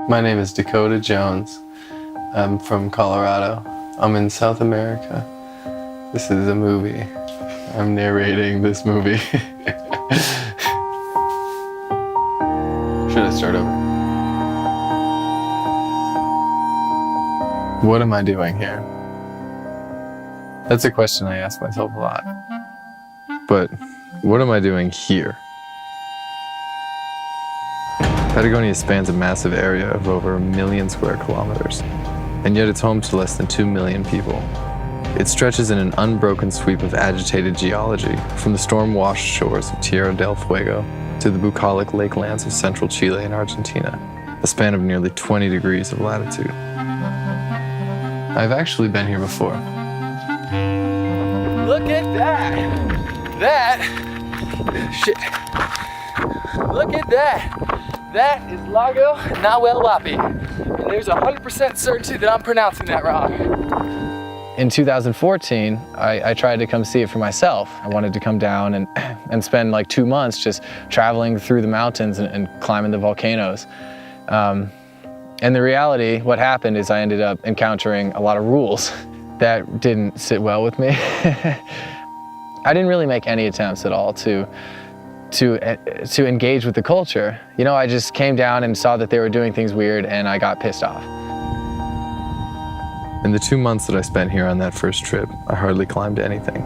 My name is Dakota Jones. I'm from Colorado. I'm in South America. This is a movie. I'm narrating this movie. Should I start over? What am I doing here? That's a question I ask myself a lot. But what am I doing here? Patagonia spans a massive area of over 1 million square kilometers, and yet it's home to less than 2 million people. It stretches in an unbroken sweep of agitated geology, from the storm-washed shores of Tierra del Fuego to the bucolic lakelands of central Chile and Argentina, a span of nearly 20 degrees of latitude. I've actually been here before. Look at that! Look at that! That is Lago Nahuel Huapi. And there's 100% certainty that I'm pronouncing that wrong. In 2014, I tried to come see it for myself. I wanted to come down and spend like 2 months just traveling through the mountains and climbing the volcanoes. And the reality, what happened is I ended up encountering a lot of rules that didn't sit well with me. I didn't really make any attempts at all to engage with the culture. You know, I just came down and saw that they were doing things weird and I got pissed off. In the 2 months that I spent here on that first trip, I hardly climbed anything.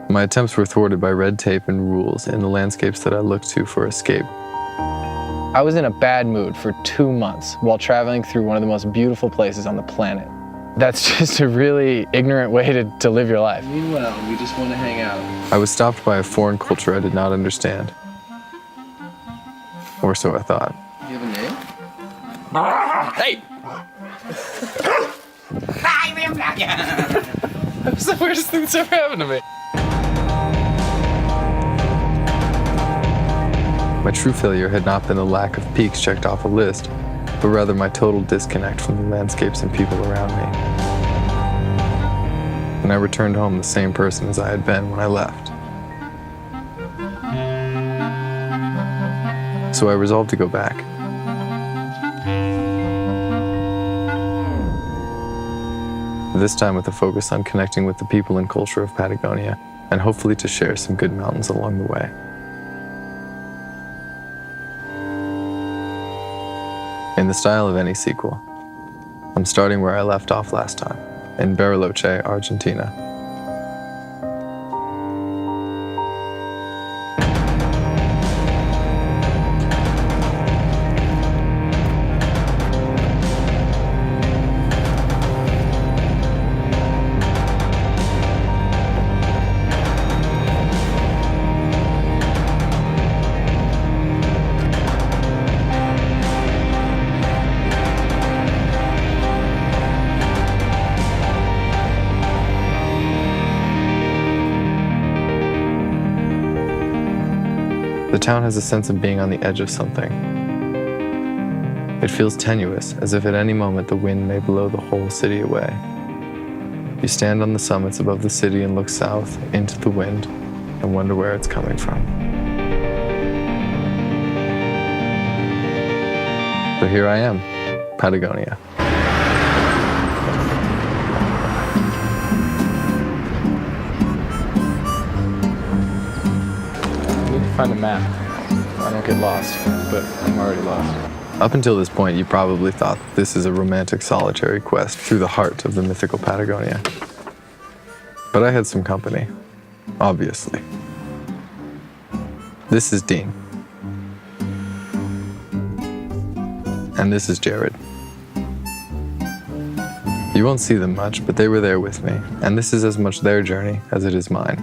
My attempts were thwarted by red tape and rules in the landscapes that I looked to for escape. I was in a bad mood for 2 months while traveling through one of the most beautiful places on the planet. That's just a really ignorant way to live your life. Meanwhile, we just want to hang out. I was stopped by a foreign culture I did not understand. Or so I thought. You have a name? Hey! That's the weirdest thing that's ever happened to me. My true failure had not been the lack of peaks checked off a list, but rather my total disconnect from the landscapes and people around me. And I returned home the same person as I had been when I left. So I resolved to go back. This time with a focus on connecting with the people and culture of Patagonia, and hopefully to share some good mountains along the way. In the style of any sequel, I'm starting where I left off last time, in Bariloche, Argentina. The town has a sense of being on the edge of something. It feels tenuous, as if at any moment the wind may blow the whole city away. You stand on the summits above the city and look south into the wind and wonder where it's coming from. So here I am, Patagonia. Find a map. I don't get lost, but I'm already lost. Up until this point, you probably thought this is a romantic solitary quest through the heart of the mythical Patagonia. But I had some company, obviously. This is Dean. And this is Jared. You won't see them much, but they were there with me, and this is as much their journey as it is mine.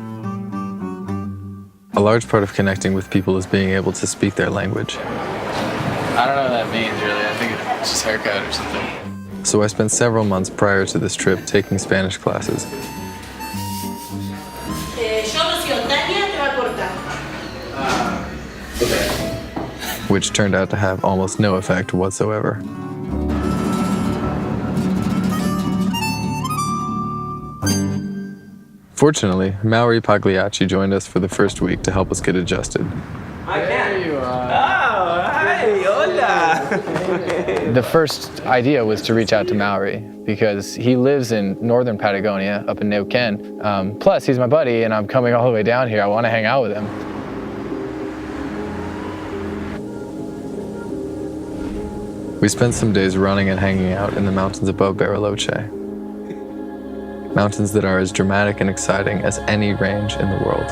A large part of connecting with people is being able to speak their language. I don't know what that means, really. I think it's just haircut or something. So I spent several months prior to this trip taking Spanish classes. Which turned out to have almost no effect whatsoever. Fortunately, Maori Pagliacci joined us for the first week to help us get adjusted. I can. There you are. Oh, hi, hola. The first idea was to reach out to Maori because he lives in northern Patagonia, up in Neuquén. Plus, he's my buddy, and I'm coming all the way down here. I want to hang out with him. We spent some days running and hanging out in the mountains above Bariloche. Mountains that are as dramatic and exciting as any range in the world.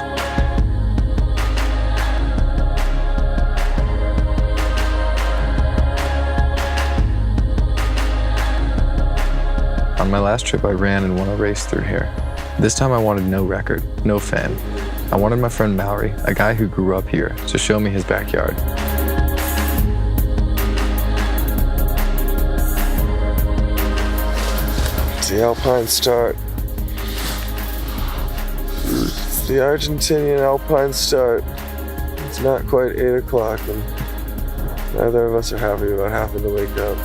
On my last trip, I ran and won a race through here. This time I wanted no record, no fame. I wanted my friend Maori, a guy who grew up here, to show me his backyard. It's the Alpine start. It's the Argentinian Alpine start. It's not quite 8 o'clock, and neither of us are happy about having to wake up.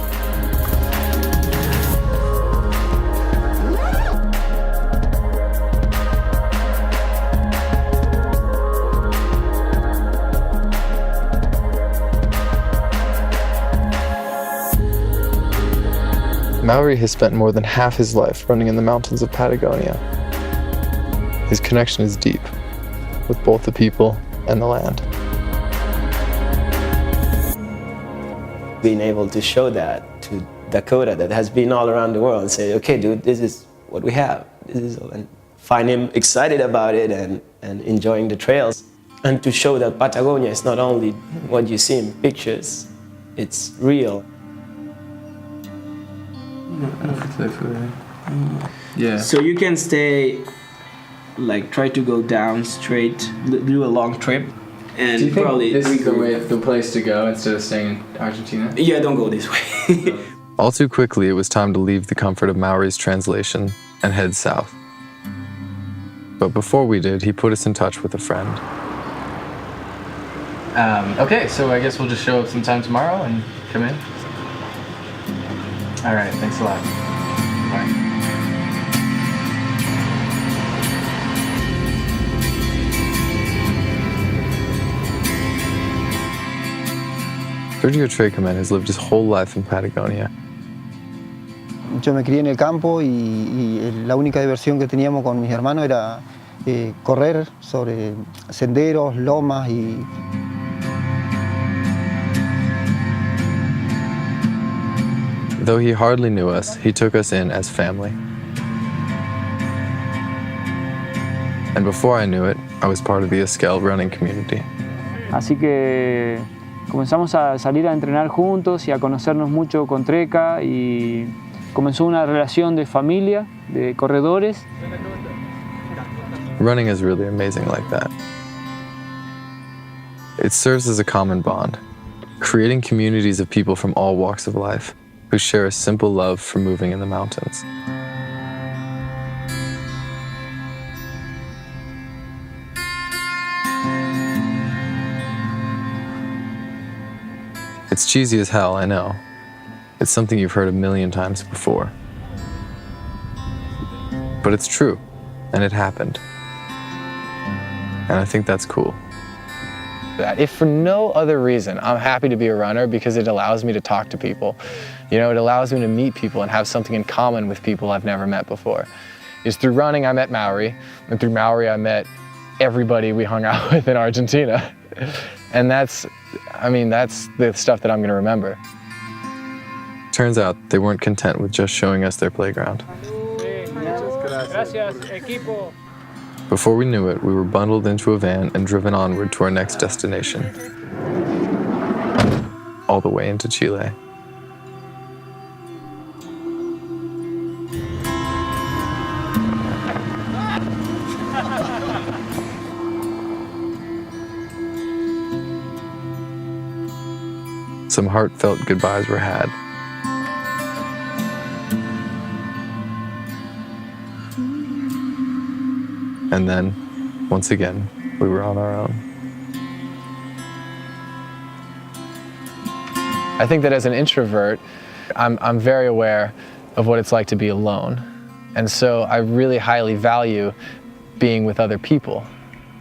Maori has spent more than half his life running in the mountains of Patagonia. His connection is deep with both the people and the land. Being able to show that to Dakota that has been all around the world and say, okay, dude, this is what we have. And find him excited about it and enjoying the trails. And to show that Patagonia is not only what you see in pictures, it's real. Yeah. So you can stay, like, try to go down straight, do a long trip, and Do you think probably this is the place to go instead of staying in Argentina? Yeah, don't go this way. All too quickly, it was time to leave the comfort of Maori's translation and head south. But before we did, he put us in touch with a friend. Okay, so I guess we'll just show up sometime tomorrow and come in. All right, thanks a lot. Bye. Sergio Trecoman has lived his whole life in Patagonia. Yo me crié en el campo y la única diversión que teníamos con mis hermanos era correr sobre senderos, lomas y... Though he hardly knew us, he took us in as family. And before I knew it, I was part of the Esquel running community. Así que comenzamos a salir a entrenar juntos y a conocernos mucho con Treca y comenzó una relación de familia, de corredores. Running is really amazing like that. It serves as a common bond, creating communities of people from all walks of life who share a simple love for moving in the mountains. It's cheesy as hell, I know. It's something you've heard a million times before. But it's true, and it happened. And I think that's cool. If for no other reason, I'm happy to be a runner because it allows me to talk to people. You know, it allows me to meet people and have something in common with people I've never met before. It's through running I met Maori, and through Maori I met everybody we hung out with in Argentina. And that's the stuff that I'm gonna remember. Turns out they weren't content with just showing us their playground. Gracias, equipo. Before we knew it, we were bundled into a van and driven onward to our next destination. All the way into Chile. Some heartfelt goodbyes were had. And then, once again, we were on our own. I think that as an introvert, I'm very aware of what it's like to be alone. And so I really highly value being with other people.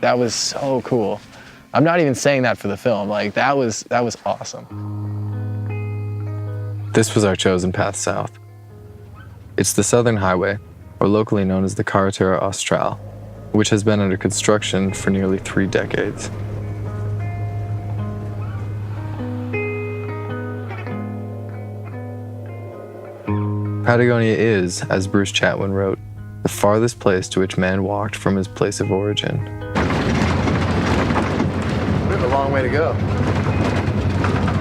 That was so cool. I'm not even saying that for the film, like that was awesome. This was our chosen path south. It's the Southern Highway, or locally known as the Carretera Austral, which has been under construction for nearly 3 decades. Patagonia is, as Bruce Chatwin wrote, the farthest place to which man walked from his place of origin. We have a long way to go.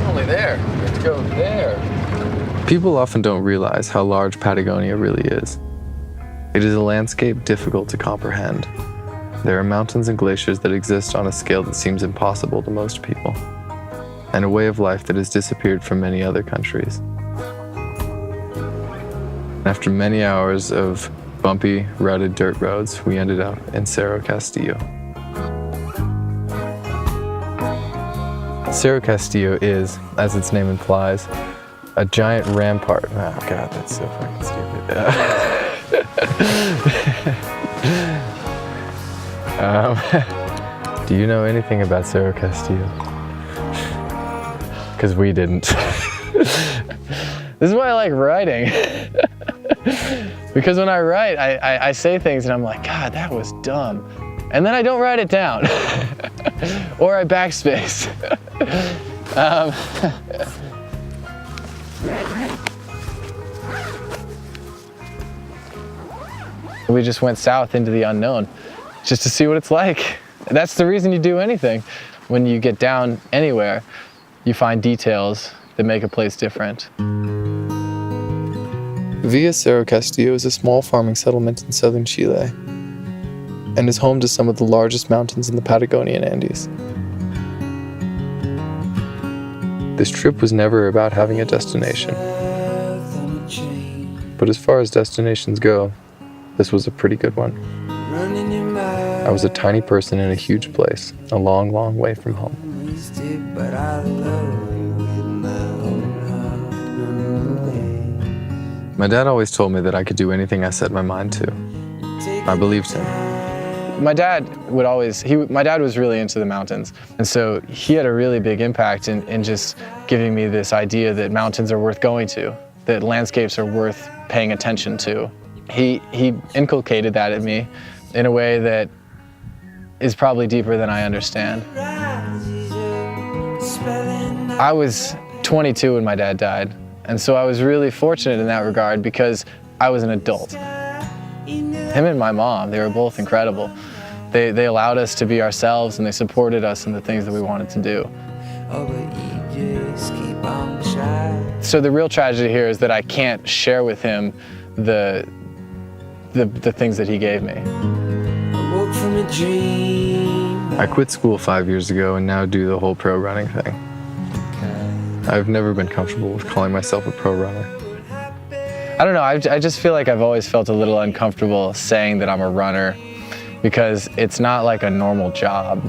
Only there. We have to go there. People often don't realize how large Patagonia really is. It is a landscape difficult to comprehend. There are mountains and glaciers that exist on a scale that seems impossible to most people, and a way of life that has disappeared from many other countries. After many hours of bumpy, rutted dirt roads, we ended up in Cerro Castillo. Cerro Castillo is, as its name implies, a giant rampart. Oh God, that's so fucking stupid. Do you know anything about Cerro Castillo? Because we didn't. This is why I like writing. Because when I write, I say things and I'm like, God, that was dumb. And then I don't write it down. Or I backspace. We just went south into the unknown just to see what it's like. That's the reason you do anything. When you get down anywhere, you find details that make a place different. Villa Cerro Castillo is a small farming settlement in southern Chile and is home to some of the largest mountains in the Patagonian Andes. This trip was never about having a destination. But as far as destinations go, this was a pretty good one. I was a tiny person in a huge place, a long, long way from home. My dad always told me that I could do anything I set my mind to. I believed him. My dad was really into the mountains. And so he had a really big impact in just giving me this idea that mountains are worth going to, that landscapes are worth paying attention to. He inculcated that at me in a way that is probably deeper than I understand. I was 22 when my dad died. And so I was really fortunate in that regard because I was an adult. Him and my mom, they were both incredible. They allowed us to be ourselves and they supported us in the things that we wanted to do. So the real tragedy here is that I can't share with him the things that he gave me. I quit school 5 years ago and now do the whole pro running thing. I've never been comfortable with calling myself a pro runner. I don't know, I just feel like I've always felt a little uncomfortable saying that I'm a runner because it's not like a normal job.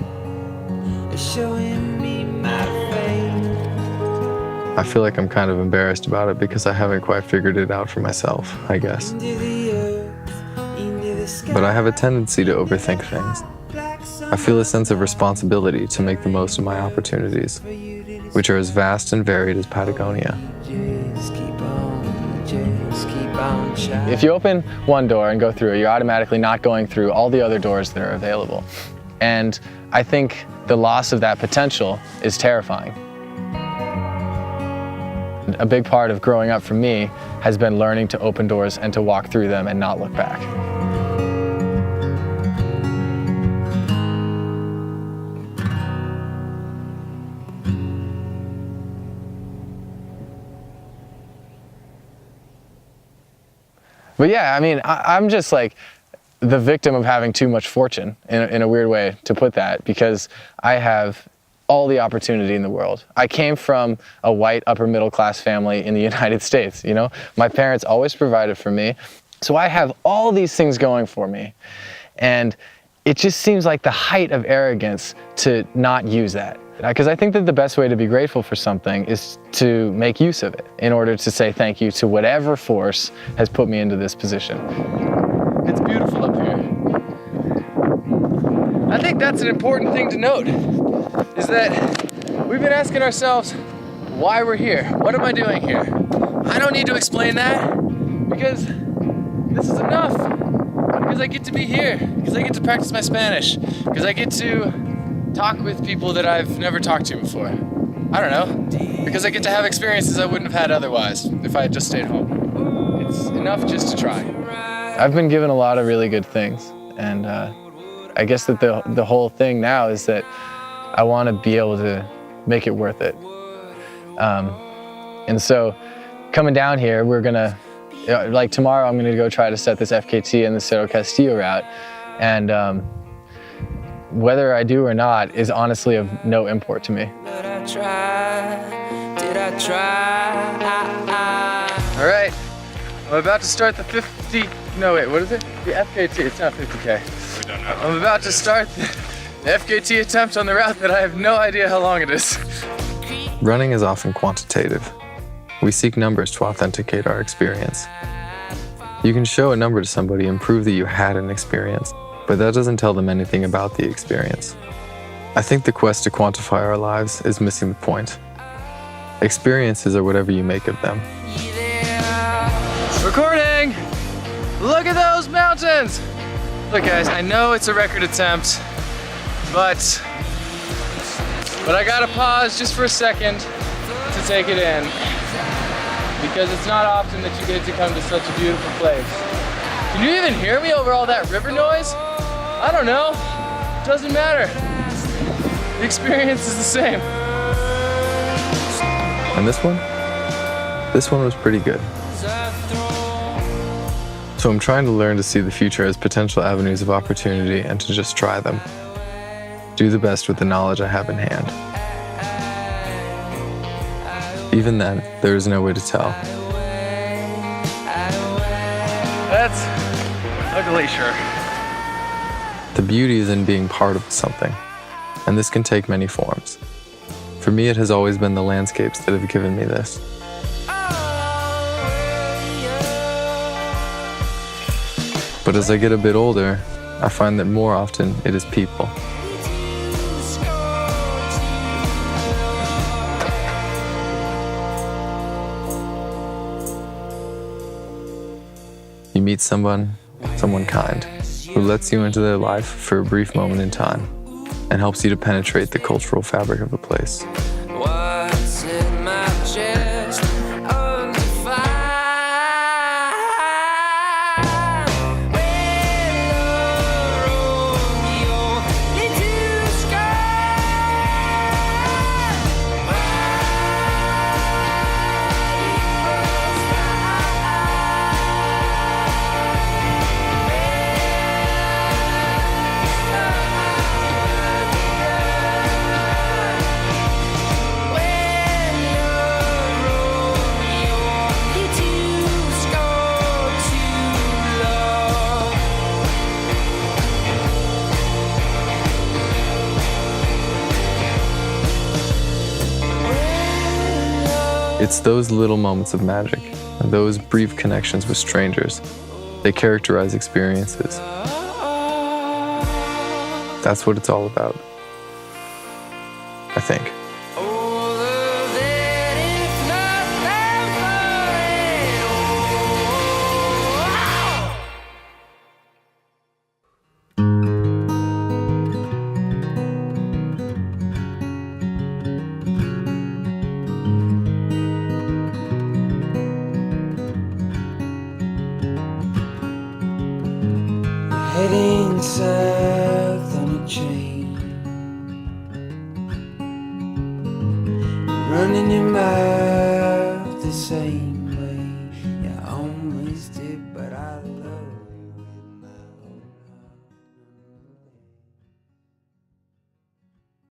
I feel like I'm kind of embarrassed about it because I haven't quite figured it out for myself, I guess. But I have a tendency to overthink things. I feel a sense of responsibility to make the most of my opportunities, which are as vast and varied as Patagonia. If you open one door and go through it, you're automatically not going through all the other doors that are available. And I think the loss of that potential is terrifying. A big part of growing up for me has been learning to open doors and to walk through them and not look back. But yeah, I mean, I'm just like the victim of having too much fortune, in a weird way to put that, because I have all the opportunity in the world. I came from a white upper middle class family in the United States, you know? My parents always provided for me. So I have all these things going for me. And it just seems like the height of arrogance to not use that. Because I think that the best way to be grateful for something is to make use of it in order to say thank you to whatever force has put me into this position. It's beautiful up here. I think that's an important thing to note, is that we've been asking ourselves why we're here. What am I doing here? I don't need to explain that because this is enough. Because I get to be here, because I get to practice my Spanish, because I get to talk with people that I've never talked to before. I don't know, because I get to have experiences I wouldn't have had otherwise if I had just stayed home. It's enough just to try. I've been given a lot of really good things, and I guess that the whole thing now is that I want to be able to make it worth it. And so coming down here, we're gonna, like tomorrow I'm gonna go try to set this FKT and the Cerro Castillo route, and whether I do or not is honestly of no import to me. All right, I'm about to start the 50, no wait, what is it? The FKT, it's not 50K. We don't know. I'm about to start the FKT attempt on the route that I have no idea how long it is. Running is often quantitative. We seek numbers to authenticate our experience. You can show a number to somebody and prove that you had an experience, but that doesn't tell them anything about the experience. I think the quest to quantify our lives is missing the point. Experiences are whatever you make of them. Recording! Look at those mountains! Look guys, I know it's a record attempt, but I gotta pause just for a second to take it in, because it's not often that you get to come to such a beautiful place. Can you even hear me over all that river noise? I don't know, doesn't matter. The experience is the same. And this one was pretty good. So I'm trying to learn to see the future as potential avenues of opportunity and to just try them. Do the best with the knowledge I have in hand. Even then, there is no way to tell. That's a glacier. The beauty is in being part of something, and this can take many forms. For me, it has always been the landscapes that have given me this. But as I get a bit older, I find that more often it is people. You meet someone kind, who lets you into their life for a brief moment in time and helps you to penetrate the cultural fabric of a place. What's in my chest? Undefined. Romeo, little sky. It's those little moments of magic, those brief connections with strangers. They characterize experiences. That's what it's all about, I think. Heading south on a train, running your mouth the same way you always did, but I love